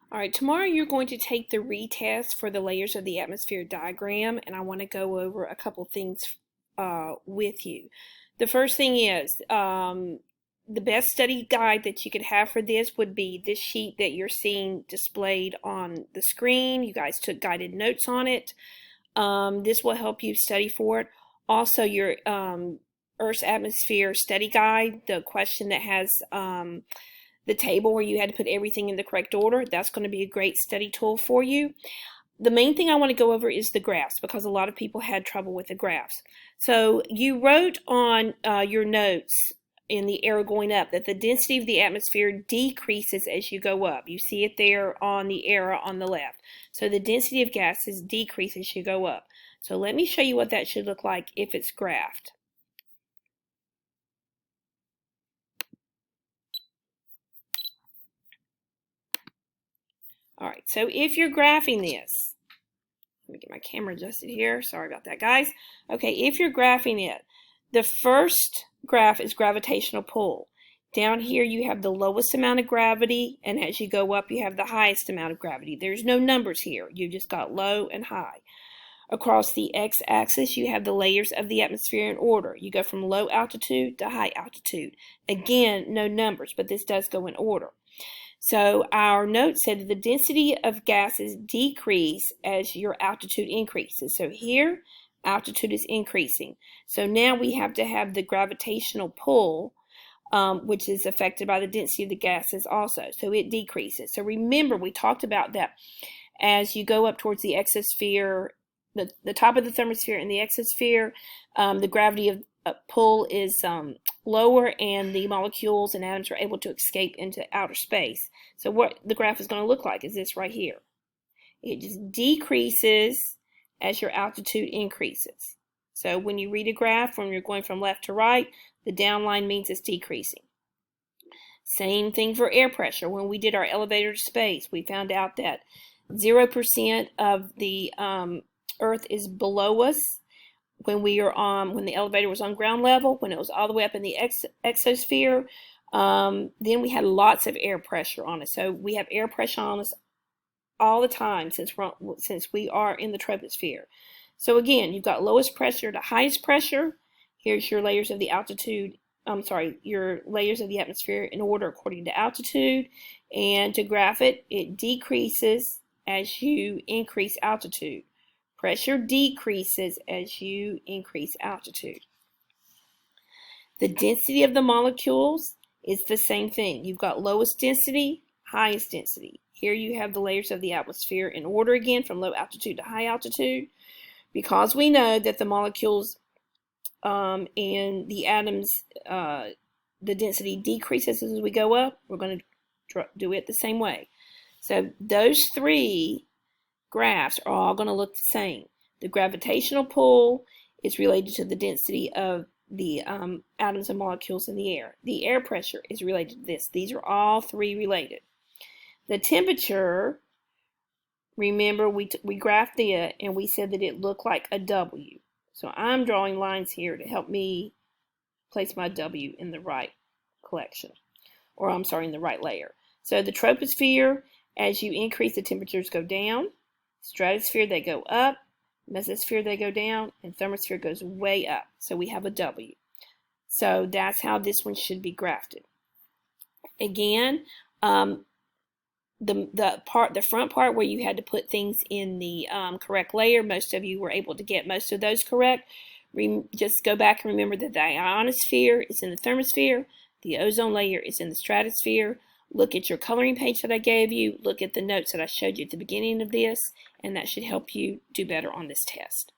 All right, tomorrow you're going to take the retest for the layers of the atmosphere diagram, and I want to go over a couple things with you. The first thing is the best study guide that you could have for this would be this sheet that you're seeing displayed on the screen. You guys took guided notes on it. This will help you study for it. Also, your Earth's atmosphere study guide, the question that has the table where you had to put everything in the correct order, that's going to be a great study tool for you. The main thing I want to go over is the graphs, because a lot of people had trouble with the graphs. So you wrote on your notes in the arrow going up that the density of the atmosphere decreases as you go up. You see it there on the arrow on the left. So the density of gases decreases as you go up. So let me show you what that should look like if it's graphed. All right, so if you're graphing this, let me get my camera adjusted here. Sorry about that, guys. Okay, if you're graphing it, the first graph is gravitational pull. Down here you have the lowest amount of gravity, and as you go up you have the highest amount of gravity. There's no numbers here. You just got low and high. Across the x-axis you have the layers of the atmosphere in order. You go from low altitude to high altitude. Again, no numbers, but this does go in order. So our note said that the density of gases decrease as your altitude increases. So here, altitude is increasing. So now we have to have the gravitational pull, which is affected by the density of the gases also. So it decreases. So remember, we talked about that as you go up towards the exosphere, the top of the thermosphere and the exosphere, the gravity of pull is lower, and the molecules and atoms are able to escape into outer space. So what the graph is going to look like is this right here. It just decreases as your altitude increases. So when you read a graph, when you're going from left to right, the down line means it's decreasing. Same thing for air pressure. When we did our elevator to space, we found out that 0% of the Earth is below us when we are on, when the elevator was on ground level. When it was all the way up in the exosphere, then we had lots of air pressure on us. So we have air pressure on us all the time since we are in the troposphere. So again, you've got lowest pressure to highest pressure. Here's your layers of the your layers of the atmosphere in order according to altitude. And to graph it, it decreases as you increase altitude. Pressure decreases as you increase altitude. The density of the molecules is the same thing. You've got lowest density, highest density. Here you have the layers of the atmosphere in order again from low altitude to high altitude. Because we know that the molecules and the atoms, the density decreases as we go up, we're going to do it the same way. So those three graphs are all going to look the same. The gravitational pull is related to the density of the atoms and molecules in the air. The air pressure is related to this. These are all three related. The temperature, remember we graphed it and we said that it looked like a W. So I'm drawing lines here to help me place my W in the right collection, or I'm sorry, in the right layer. So the troposphere, as you increase, the temperatures go down. Stratosphere, they go up. Mesosphere, they go down. And thermosphere goes way up. So we have a W. So that's how this one should be graphed. Again, the front part where you had to put things in the correct layer, most of you were able to get most of those correct. Just go back and remember that the ionosphere is in the thermosphere. The ozone layer is in the stratosphere. Look at your coloring page that I gave you. Look at the notes that I showed you at the beginning of this, and that should help you do better on this test.